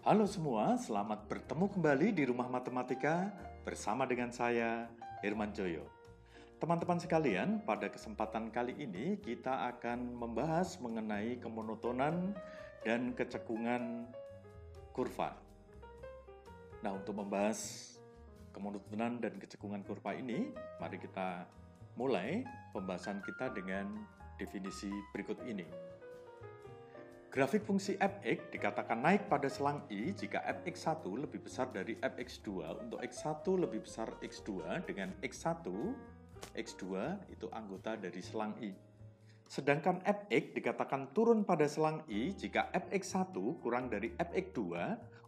Halo semua, selamat bertemu kembali di Rumah Matematika bersama dengan saya, Herman Joyo. Teman-teman sekalian, pada kesempatan kali ini kita akan membahas mengenai kemonotonan dan kecekungan kurva. Nah, untuk membahas kemonotonan dan kecekungan kurva ini, mari kita mulai pembahasan kita dengan definisi berikut ini. Grafik fungsi f(x) dikatakan naik pada selang I jika f(x1) lebih besar dari f(x2) untuk x1 lebih besar x2 dengan x1, x2 itu anggota dari selang I. Sedangkan f(x) dikatakan turun pada selang I jika f(x1) kurang dari f(x2)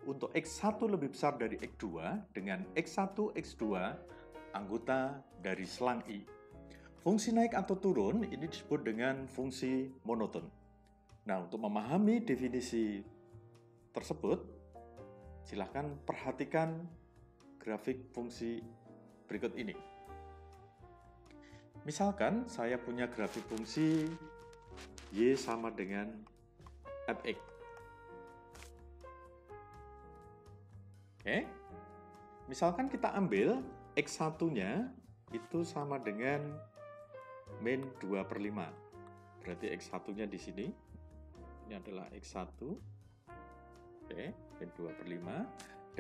untuk x1 lebih besar dari x2 dengan x1, x2 anggota dari selang I. Fungsi naik atau turun ini disebut dengan fungsi monoton. Nah, untuk memahami definisi tersebut, silakan perhatikan grafik fungsi berikut ini. Misalkan saya punya grafik fungsi Y sama dengan fx. Oke. Misalkan kita ambil x1-nya itu sama dengan min 2/5. Berarti x1-nya di sini. Ini adalah X1, oke, min 2/5,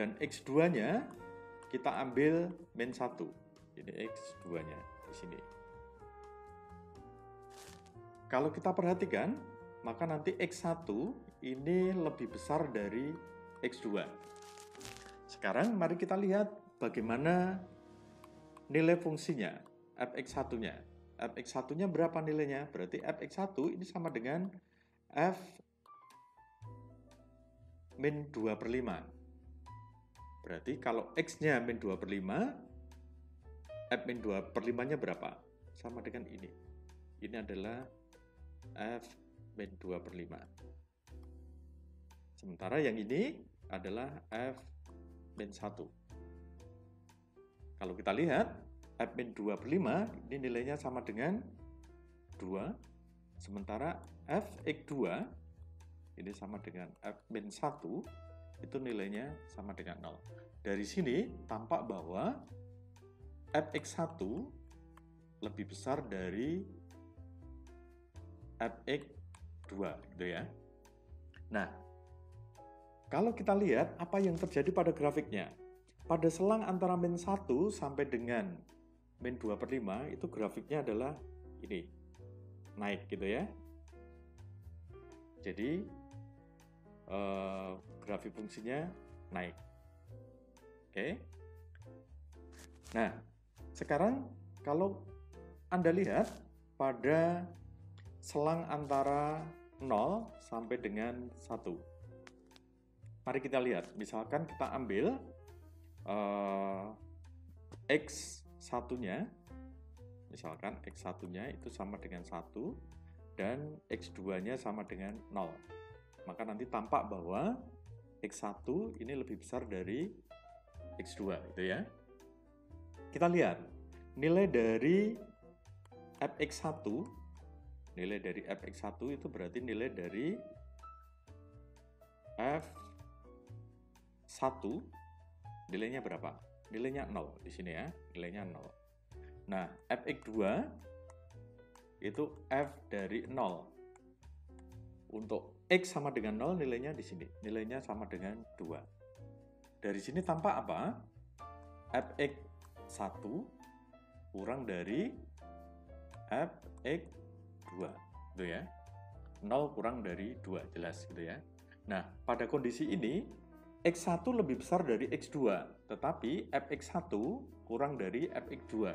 dan X2-nya kita ambil min 1, ini X2-nya di sini. Kalau kita perhatikan, maka nanti X1 ini lebih besar dari X2. Sekarang mari kita lihat bagaimana nilai fungsinya, fx1-nya. Fx1-nya berapa nilainya? Berarti fx1 ini sama dengan F min 2/5. Berarti kalau X-nya min 2/5, F min 2/5-nya berapa? Sama dengan ini. Ini adalah F min 2/5. Sementara yang ini adalah F min 1. Kalau kita lihat, F min 2/5 ini nilainya sama dengan 2. Sementara fx2 ini sama dengan f-1 itu nilainya sama dengan 0. Dari sini tampak bahwa fx1 lebih besar dari fx2 gitu ya. Nah, kalau kita lihat apa yang terjadi pada grafiknya. Pada selang antara min 1 sampai dengan min 2/5 itu grafiknya adalah ini. Naik gitu ya. Jadi grafik fungsinya naik. Oke. Nah, sekarang kalau Anda lihat pada selang antara 0 sampai dengan 1. Mari kita lihat. Misalkan kita ambil X1-nya. Misalkan X1-nya itu sama dengan 1 dan X2-nya sama dengan 0. Maka nanti tampak bahwa X1 ini lebih besar dari X2 gitu ya. Kita lihat nilai dari fx1, nilai dari fx1 itu berarti nilai dari f1 nilainya berapa? Nilainya 0 di sini ya, nilainya 0. Nah, fx2 itu f dari 0. Untuk x sama dengan 0 nilainya di sini. Nilainya sama dengan 2. Dari sini tampak apa? fx1 kurang dari fx2. Gitu ya. 0 kurang dari 2, jelas gitu ya. Nah, pada kondisi ini x1 lebih besar dari x2, tetapi fx1 kurang dari fx2.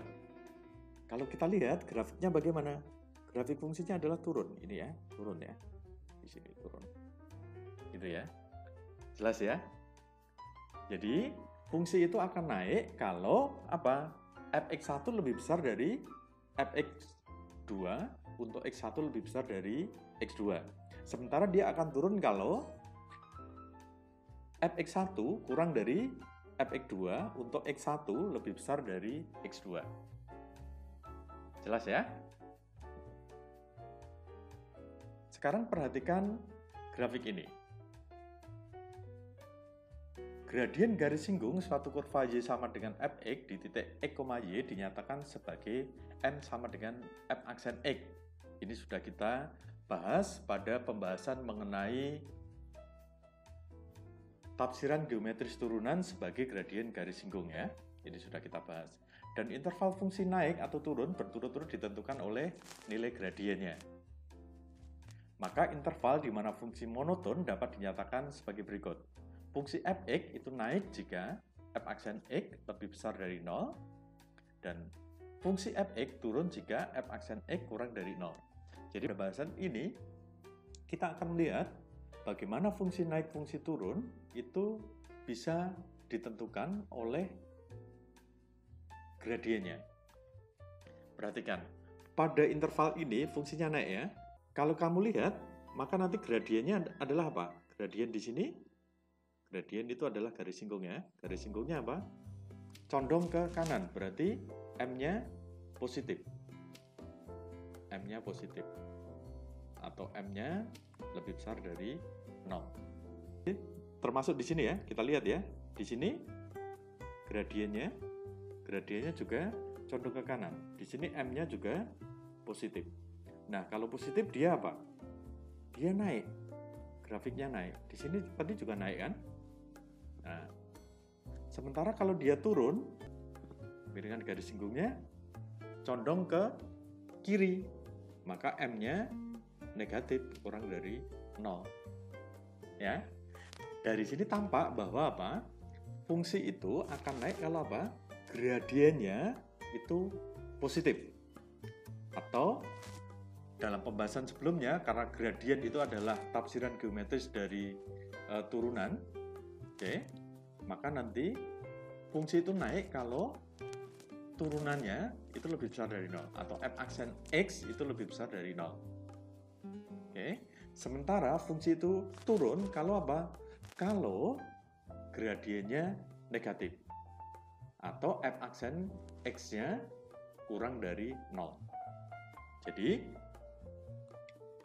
Kalau kita lihat grafiknya bagaimana? Grafik fungsinya adalah turun, ini ya, turun ya. Di sini turun. Gitu ya. Jelas ya? Jadi, fungsi itu akan naik kalau apa? fx1 lebih besar dari fx2 untuk x1 lebih besar dari x2. Sementara dia akan turun kalau fx1 kurang dari fx2 untuk x1 lebih besar dari x2. Jelas ya? Sekarang perhatikan grafik ini. Gradien garis singgung suatu kurva Y sama dengan Fx di titik X, Y dinyatakan sebagai M sama dengan F aksen X. Ini sudah kita bahas pada pembahasan mengenai tafsiran geometris turunan sebagai gradien garis singgung ya. Ini sudah kita bahas. Dan interval fungsi naik atau turun berturut-turut ditentukan oleh nilai gradiennya. Maka interval di mana fungsi monoton dapat dinyatakan sebagai berikut. Fungsi fx itu naik jika f aksen x lebih besar dari 0, dan fungsi fx turun jika f aksen x kurang dari 0. Jadi pada bahasan ini kita akan melihat bagaimana fungsi naik fungsi turun itu bisa ditentukan oleh gradiennya. Perhatikan, pada interval ini fungsinya naik ya. Kalau kamu lihat, maka nanti gradiennya adalah apa? Gradien di sini, gradien itu adalah garis singgung ya. Garis singgungnya apa? Condong ke kanan, berarti M-nya positif. M-nya positif. Atau M-nya lebih besar dari 0. Termasuk di sini ya, kita lihat ya. Di sini gradiennya juga condong ke kanan. Di sini M-nya juga positif. Nah, kalau positif dia apa? Dia naik. Grafiknya naik. Di sini tadi juga naik kan? Nah, sementara kalau dia turun, miringan garis singgungnya condong ke kiri. Maka M-nya negatif, kurang dari 0. Ya. Dari sini tampak bahwa apa? Fungsi itu akan naik kalau apa? Gradiennya itu positif. Atau dalam pembahasan sebelumnya, karena gradien itu adalah tafsiran geometris dari turunan, maka nanti fungsi itu naik kalau turunannya itu lebih besar dari 0, atau f aksen x itu lebih besar dari 0. Sementara fungsi itu turun kalau apa? Kalau gradiennya negatif, atau f aksen x-nya kurang dari 0. Jadi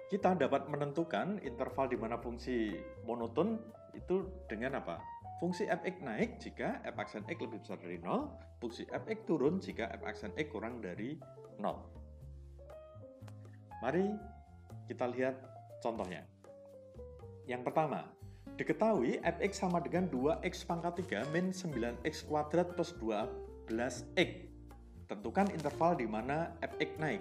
kita dapat menentukan interval di mana fungsi monoton itu dengan apa? Fungsi fx naik jika f aksen x lebih besar dari 0, fungsi fx turun jika f aksen x kurang dari 0. Mari kita lihat contohnya. Yang pertama, diketahui fx sama dengan 2x pangkat 3 min 9x kuadrat plus 12x. Tentukan interval di mana fx naik.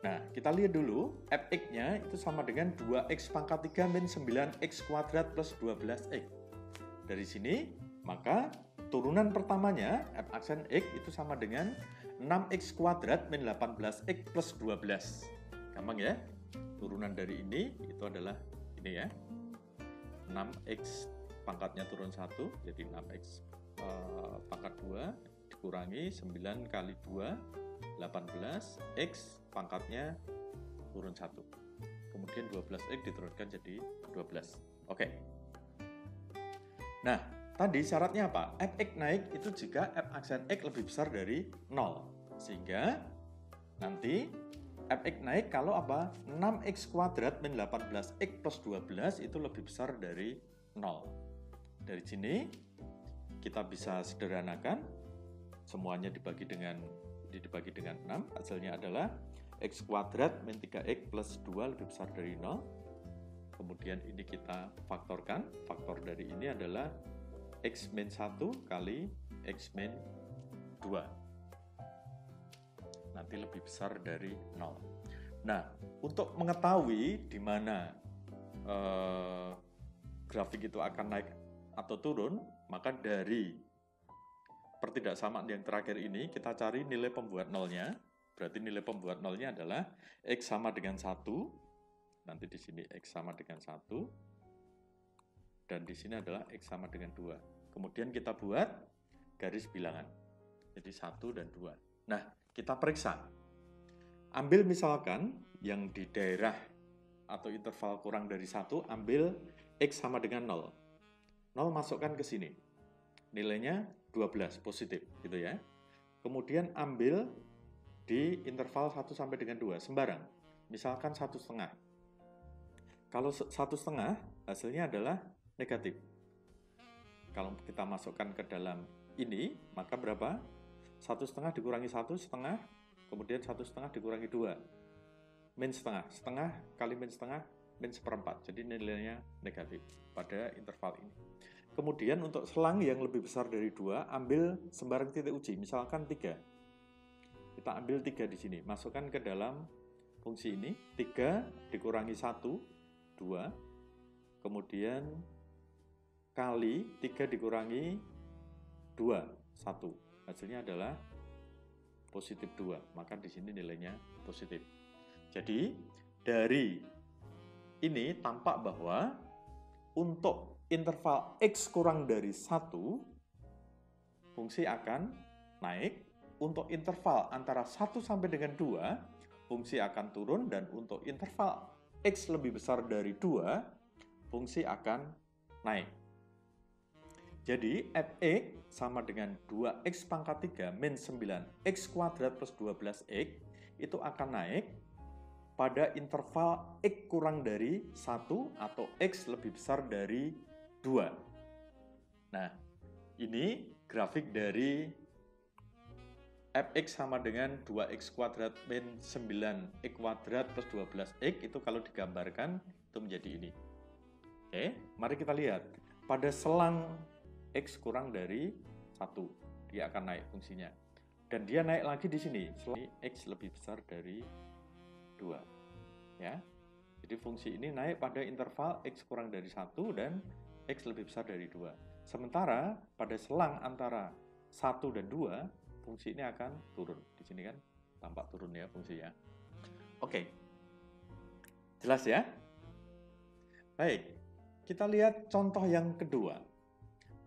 Nah, kita lihat dulu, fx-nya itu sama dengan 2x pangkat 3 min 9x kuadrat plus 12x. Dari sini, maka turunan pertamanya, f aksen x itu sama dengan 6x kuadrat min 18x plus 12. Gampang ya? Turunan dari ini, itu adalah ini ya. 6x pangkatnya turun 1, jadi 6x pangkat 2, dikurangi 9 kali 2, 18x pangkatnya turun 1. Kemudian 12x diturunkan jadi 12. Oke. Nah, tadi syaratnya apa? Fx naik itu jika f aksen x lebih besar dari 0. Sehingga nanti fx naik kalau apa? 6x kuadrat min 18x plus 12 itu lebih besar dari 0. Dari sini kita bisa sederhanakan, semuanya dibagi dengan 6, hasilnya adalah x kuadrat min 3x plus 2 lebih besar dari 0. Kemudian ini kita faktorkan, faktor dari ini adalah x min 1 kali x min 2. Nanti lebih besar dari 0. Nah, untuk mengetahui di mana grafik itu akan naik atau turun, maka dari pertidaksamaan yang terakhir ini, kita cari nilai pembuat nolnya. Berarti nilai pembuat nolnya adalah x sama dengan 1. Nanti di sini x sama dengan 1. Dan di sini adalah x sama dengan 2. Kemudian kita buat garis bilangan. Jadi 1 dan 2. Nah, kita periksa. Ambil misalkan yang di daerah atau interval kurang dari 1, ambil x sama dengan 0. 0 masukkan ke sini. Nilainya 12, positif, gitu ya. Kemudian ambil di interval 1 sampai dengan 2, sembarang. Misalkan 1,5. Kalau 1/2 hasilnya adalah negatif. Kalau kita masukkan ke dalam ini, maka berapa? 1/2 dikurangi 1/2, kemudian 1/2 dikurangi 2. Min setengah. Setengah kali min setengah, min seperempat. Jadi nilainya negatif pada interval ini. Kemudian untuk selang yang lebih besar dari 2, ambil sembarang titik uji. Misalkan 3. Kita ambil 3 di sini. Masukkan ke dalam fungsi ini. 3 dikurangi 1, 2. Kemudian kali 3 dikurangi 2, 1. Hasilnya adalah positif 2. Maka di sini nilainya positif. Jadi, dari ini tampak bahwa untuk interval X kurang dari 1, fungsi akan naik. Untuk interval antara 1 sampai dengan 2, fungsi akan turun. Dan untuk interval X lebih besar dari 2, fungsi akan naik. Jadi, fx sama dengan 2x pangkat 3 min 9x kuadrat plus 12x itu akan naik pada interval x kurang dari 1 atau x lebih besar dari 2. Nah, ini grafik dari fx sama dengan 2x kuadrat min 9x kuadrat plus 12x itu kalau digambarkan itu menjadi ini. Oke, mari kita lihat. Pada selang X kurang dari 1, dia akan naik fungsinya. Dan dia naik lagi di sini, selang X lebih besar dari 2. Ya. Jadi fungsi ini naik pada interval X kurang dari 1 dan X lebih besar dari 2. Sementara pada selang antara 1 dan 2, fungsi ini akan turun. Di sini kan tampak turun ya fungsinya. Oke. Jelas ya? Baik. Kita lihat contoh yang kedua.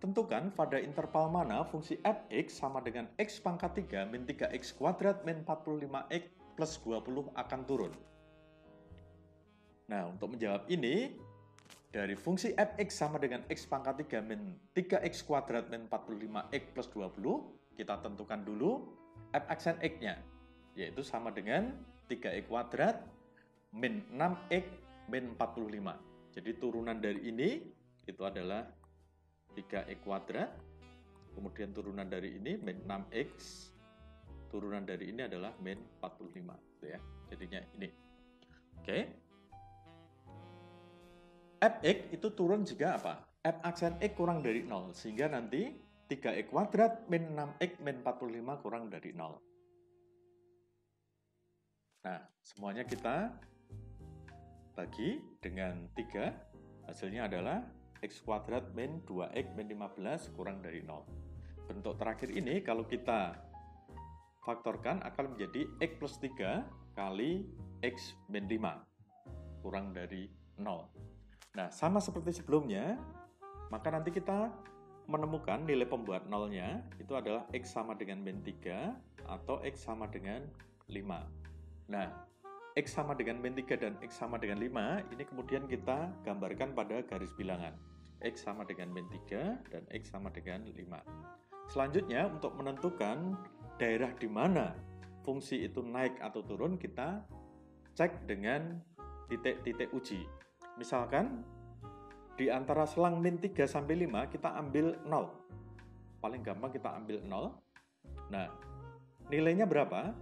Tentukan pada interval mana fungsi fx sama dengan x pangkat 3 min 3x kuadrat min 45x plus 20 akan turun. Nah, untuk menjawab ini, dari fungsi fx sama dengan x pangkat 3 min 3x kuadrat min 45x plus 20, kita tentukan dulu f aksen x-nya, yaitu sama dengan 3x kuadrat min 6x min 45. Jadi turunan dari ini, itu adalah 3x kuadrat, kemudian turunan dari ini min 6x, turunan dari ini adalah min 45, gitu ya. Jadinya ini. Oke. Fx itu turun jika apa? F aksen x kurang dari 0, sehingga nanti 3x kuadrat min 6x min 45 kurang dari 0. Nah, semuanya kita bagi dengan 3, hasilnya adalah x kuadrat min 2x min 15 kurang dari 0. Bentuk terakhir ini kalau kita faktorkan akan menjadi x plus 3 kali x min 5 kurang dari 0. Nah, sama seperti sebelumnya, maka nanti kita menemukan nilai pembuat nolnya itu adalah x sama dengan min 3 atau x sama dengan 5. Nah, x sama dengan min 3 dan x sama dengan 5, ini kemudian kita gambarkan pada garis bilangan. X sama dengan min 3 dan X sama dengan 5. Selanjutnya, untuk menentukan daerah di mana fungsi itu naik atau turun, kita cek dengan titik-titik uji. Misalkan, di antara selang min 3 sampai 5, kita ambil 0. Paling gampang kita ambil 0. Nah, nilainya berapa?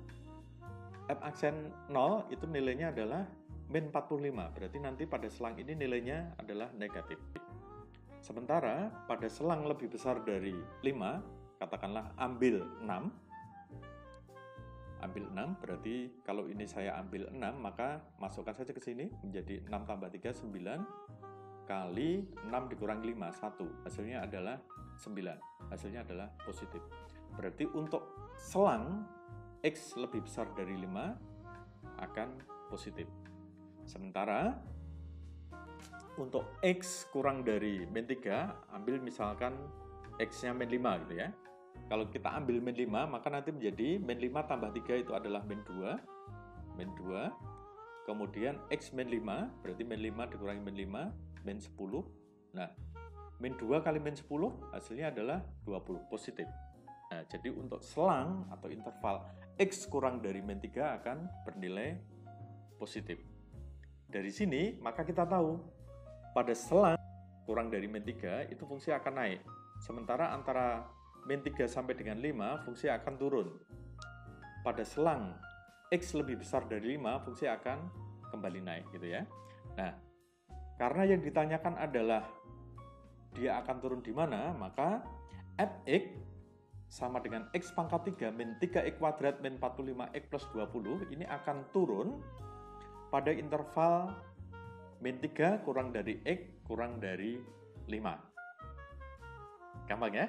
F aksen 0 itu nilainya adalah min 45. Berarti nanti pada selang ini nilainya adalah negatif. Sementara pada selang lebih besar dari 5, katakanlah ambil 6. Ambil 6, berarti kalau ini saya ambil 6, maka masukkan saja ke sini, menjadi 6 tambah 3, 9, kali 6 dikurangi 5, 1. Hasilnya adalah 9. Hasilnya adalah positif. Berarti untuk selang X lebih besar dari 5, akan positif. Sementara untuk X kurang dari min 3, ambil misalkan X-nya min 5 gitu ya. Kalau kita ambil min 5, maka nanti menjadi min 5 tambah 3 itu adalah min 2. Min 2. Kemudian X min 5, berarti min 5 dikurangi min 5, min 10. Nah, min 2 kali min 10, hasilnya adalah 20, positif. Nah, jadi untuk selang atau interval X kurang dari min 3 akan bernilai positif. dari sini, maka kita tahu pada selang kurang dari min 3 itu fungsi akan naik. Sementara antara min 3 sampai dengan 5 fungsi akan turun. Pada selang X lebih besar dari 5 fungsi akan kembali naik gitu ya. Nah, karena yang ditanyakan adalah dia akan turun di mana, maka fx sama dengan x pangkat 3 min 3x kuadrat min 45x plus 20 ini akan turun pada interval min 3 kurang dari x kurang dari 5. Gampang ya?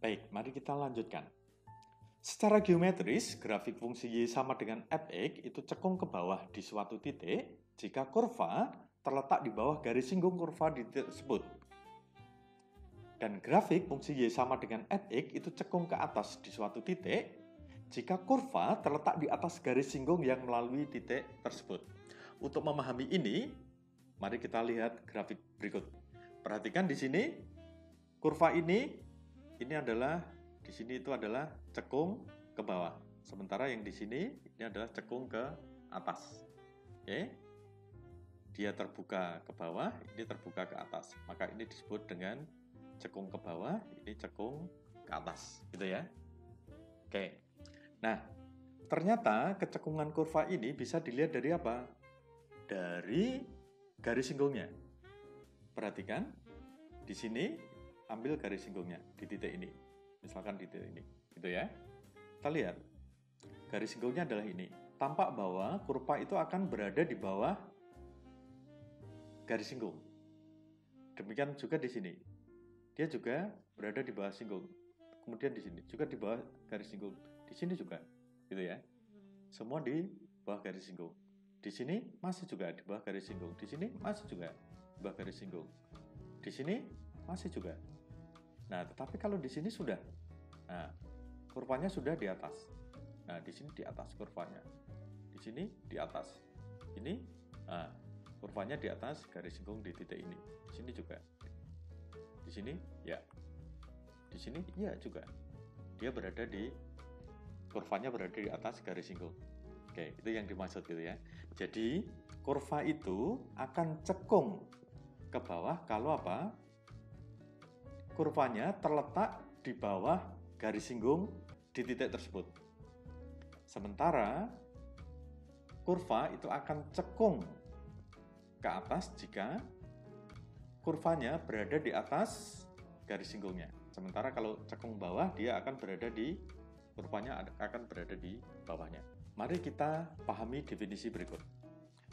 Baik, mari kita lanjutkan. Secara geometris, grafik fungsi y sama dengan fx itu cekung ke bawah di suatu titik jika kurva terletak di bawah garis singgung kurva di titik tersebut. Dan grafik fungsi y sama dengan fx itu cekung ke atas di suatu titik jika kurva terletak di atas garis singgung yang melalui titik tersebut. Untuk memahami ini, mari kita lihat grafik berikut. Perhatikan di sini, kurva ini adalah, di sini itu adalah cekung ke bawah. Sementara yang di sini ini adalah cekung ke atas. Oke. Dia terbuka ke bawah, ini terbuka ke atas. Maka ini disebut dengan cekung ke bawah, ini cekung ke atas, gitu ya. Oke. Nah, ternyata kecekungan kurva ini bisa dilihat dari apa? Dari garis singgungnya. Perhatikan, di sini ambil garis singgungnya di titik ini. Misalkan di titik ini, gitu ya. Kita lihat, garis singgungnya adalah ini. Tampak bahwa kurva itu akan berada di bawah garis singgung. Demikian juga di sini. Dia juga berada di bawah singgung. Kemudian di sini juga di bawah garis singgung. Di sini juga, gitu ya. Semua di bawah garis singgung. Di sini masih juga di bawah garis singgung. Di sini masih juga di bawah garis singgung. Di sini masih juga. Nah, tetapi kalau di sini sudah, nah, kurvanya sudah di atas. Nah, di sini di atas kurvanya. Di sini di atas. Ini, nah, kurvanya di atas garis singgung di titik ini. Di sini juga. Di sini, ya. Di sini, ya juga. Dia berada di, kurvanya berada di atas garis singgung. Oke, itu yang dimaksud gitu ya. Jadi, kurva itu akan cekung ke bawah kalau apa? Kurvanya terletak di bawah garis singgung di titik tersebut. Sementara, kurva itu akan cekung ke atas jika kurvanya berada di atas garis singgungnya. Sementara kalau cekung bawah, dia akan berada di, kurvanya akan berada di bawahnya. Mari kita pahami definisi berikut.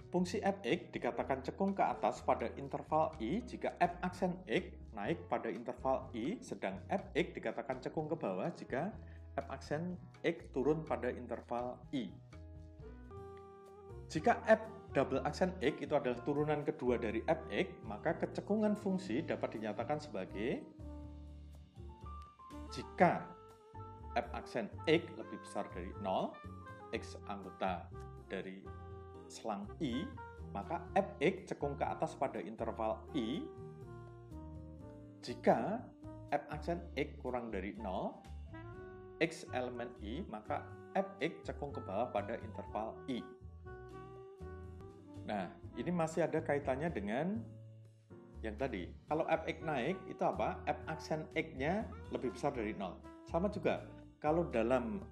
Fungsi fx dikatakan cekung ke atas pada interval i jika f aksen x naik pada interval i, sedang fx dikatakan cekung ke bawah jika f aksen x turun pada interval i. Jika f double aksen x itu adalah turunan kedua dari fx, maka kecekungan fungsi dapat dinyatakan sebagai jika f aksen x lebih besar dari 0, x anggota dari selang i, maka fx cekung ke atas pada interval i. Jika f aksen x kurang dari 0, x elemen i, maka fx cekung ke bawah pada interval i. Nah, ini masih ada kaitannya dengan yang tadi. Kalau fx naik, itu apa? F aksen x-nya lebih besar dari 0. Sama juga, kalau dalam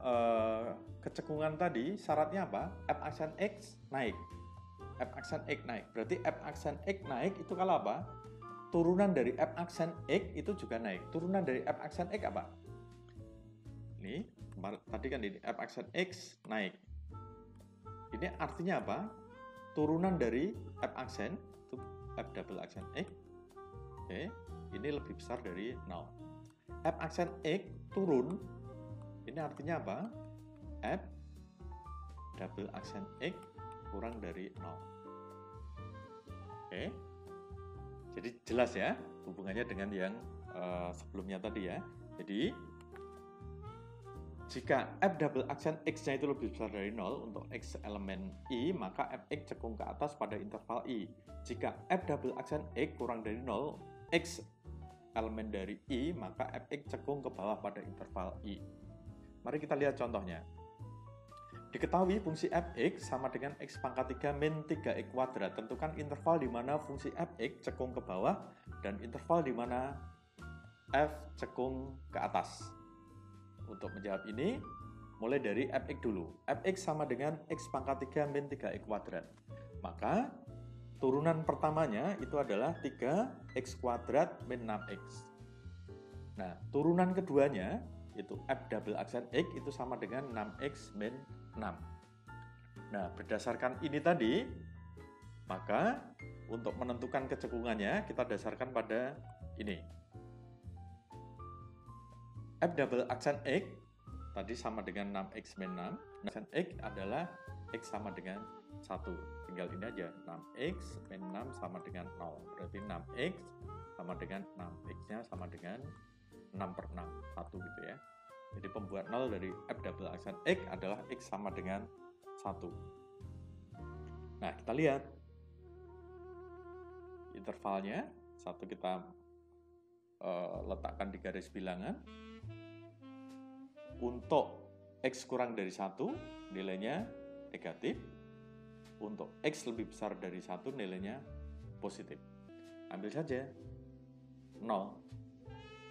kecekungan tadi, syaratnya apa? F aksen x naik. F aksen x naik. Berarti F aksen x naik itu kalau apa? Turunan dari F aksen x itu juga naik. Turunan dari F aksen x apa? Ini, tadi kan ini, F aksen x naik. Ini artinya apa? Turunan dari F aksen, itu F double aksen x, oke, ini lebih besar dari 0. F aksen x turun, ini artinya apa? F double aksen x kurang dari 0. Oke, jadi jelas ya hubungannya dengan yang sebelumnya tadi ya. Jadi jika f double aksen x-nya itu lebih besar dari 0 untuk x elemen i, maka fx cekung ke atas pada interval i. Jika f double aksen x kurang dari 0, x elemen dari i, maka fx cekung ke bawah pada interval i. Mari kita lihat contohnya. Diketahui fungsi fx sama dengan x pangkat 3 min 3x kuadrat. Tentukan interval di mana fungsi fx cekung ke bawah dan interval di mana f cekung ke atas. Untuk menjawab ini, mulai dari fx dulu. Fx sama dengan x pangkat 3 min 3x kuadrat. Maka turunan pertamanya itu adalah 3x kuadrat min 6x. Nah, turunan keduanya itu f double aksen x itu sama dengan 6x min 6. Nah, berdasarkan ini tadi, maka untuk menentukan kecekungannya kita dasarkan pada ini. F double aksen x tadi sama dengan 6x min 6. Aksen x adalah x sama dengan 1. Tinggal ini aja, 6x min 6 sama dengan 0. Berarti 6x sama dengan 6. X-nya sama dengan 6 per 6, 1 gitu ya. Jadi pembuat 0 dari f double aksen x adalah x sama dengan 1. Nah, kita lihat intervalnya. Satu kita letakkan di garis bilangan. Untuk x kurang dari 1, nilainya negatif. Untuk x lebih besar dari 1, nilainya positif. Ambil saja 0.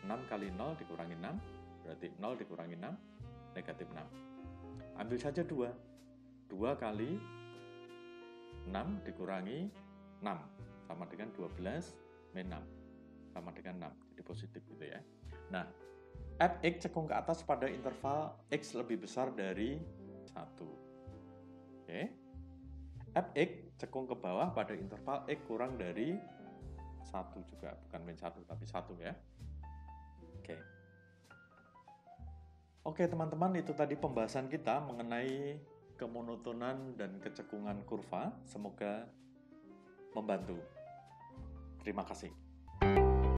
6 kali 0 dikurangi 6, berarti 0 dikurangi 6, negatif 6. Ambil saja 2. 2 kali 6 dikurangi 6, sama dengan 12 min 6, sama dengan 6, jadi positif gitu ya. Nah, fx cekung ke atas pada interval x lebih besar dari 1. Oke. Fx cekung ke bawah pada interval x kurang dari 1 juga, bukan min 1 tapi 1 ya. Oke teman-teman, itu tadi pembahasan kita mengenai kemonotonan dan kecekungan kurva. Semoga membantu. Terima kasih.